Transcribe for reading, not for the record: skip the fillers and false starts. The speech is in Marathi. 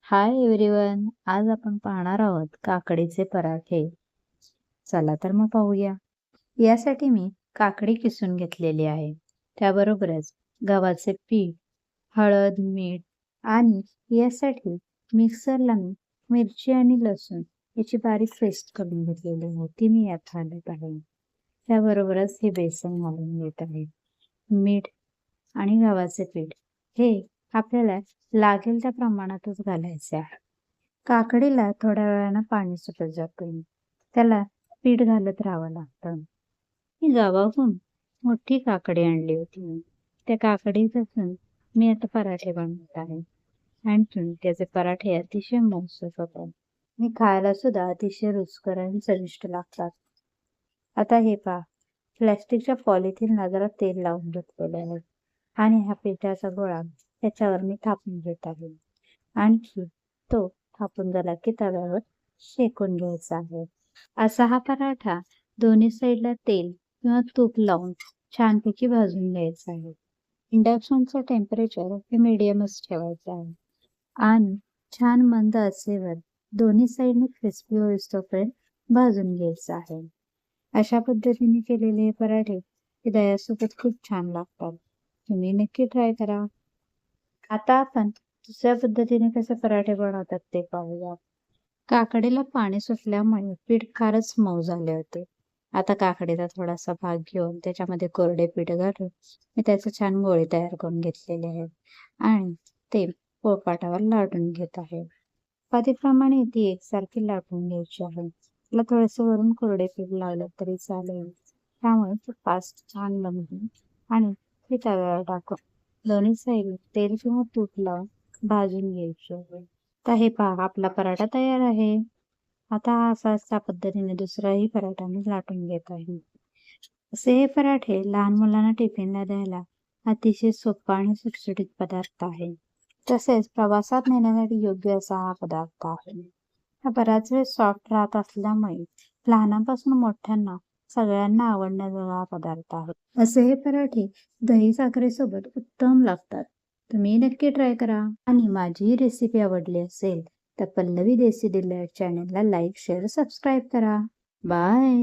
हाय एव्हरीवन, आज आपण पाहणार आहोत काकडीचे पराठे. चला तर मग पाहूया. यासाठी मी काकडी किसून घेतलेली आहे. त्याबरोबरच गव्हाचे पीठ, हळद, मीठ आणि यासाठी मिक्सरला मी मिरची आणि लसूण याची बारीक पेस्ट करून घेतलेली आहे. ती मी यात घालत आहे. त्याबरोबरच हे बेसन घालून घेत आहे. मीठ आणि गव्हाचे पीठ हे आपल्याला लागेल त्या प्रमाणातच घालायचे आहे. काकडीला थोड्या वेळानं पाणी सुटत जातं. त्याला पीठ घालत राहावं लागतं. मी गावाहून मोठी काकडी आणली होती. त्या काकडीपासून मी आता पराठे बनवत आहे. आणखी त्याचे पराठे अतिशय मौसूद होतात. मी खायला सुद्धा अतिशय रुचकर आणि चविष्ट लागतात. आता हे पहा, प्लॅस्टिकच्या पॉलिथिनला जरा तेल लावून घेतलेलं आहे आणि हा पिठाचा गोळा त्याच्यावर मी थापून घेत आहे. आणखी तो थापून झाला की तव्यावर शेकून घ्यायचा आहे. असा हा पराठा दोन्ही साईडला तेल किंवा तूप लावून छानपैकी भाजून घ्यायचा आहे. इंडक्शनचं टेम्परेचर हे मीडियमच ठेवायचं आहे आणि छान मंद आचेवर दोन्ही साईडने क्रिस्पी होईस्तोपर्यंत भाजून घ्यायचं आहे. अशा पद्धतीने केलेले हे पराठे हे दह्यासोबत खूप छान लागतात. तुम्ही नक्की ट्राय करा. आता आपण दुसऱ्या पद्धतीने कसे पराठे बनवतात ते पाहूया. काकडीला पाणी सुटल्यामुळे पीठ फारच मऊ झाले होते. आता काकडीचा थोडासा भाग घेऊन त्याच्यामध्ये कोरडे पीठ घालून मी त्याचे छान गोळे तयार करून घेतलेले आहेत आणि ते पोळपाटावर लाटून घेत आहे. चपातीप्रमाणे ती एकसारखी लाटून घ्यायची आहे. त्याला थोडंसं वरून कोरडे पीठ लावलं तरी चालेल. त्यामुळे ते फास्ट छान बनते आणि ते तव्यावर टाकून दोन्ही साईड तेल किंवा तूप लावून भाजून घ्यायचे आहे. तर हे पहा, आपला पराठा तयार आहे. आता हा अशा पद्धतीने दुसराही पराठा मी लाटून घेत आहे. असे हे पराठे लहान मुलांना टिफिनला द्यायला अतिशय सोपा आणि सुटसुटीत पदार्थ आहे. तसेच प्रवासात नेण्यासाठी योग्य असा हा पदार्थ आहे. हा बराच वेळ सॉफ्ट राहत असल्यामुळे लहानापासून मोठ्यांना सगळ्यांना आवडण्याजोगा हा पदार्थ आहे. असे हे पराठे दही साखरेसोबत उत्तम लागतात. तुम्ही नक्की ट्राय करा आणि माझी ही रेसिपी आवडली असेल तर पल्लवी देसी डिलाईट चॅनलला लाईक, शेअर, सबस्क्राईब करा. बाय.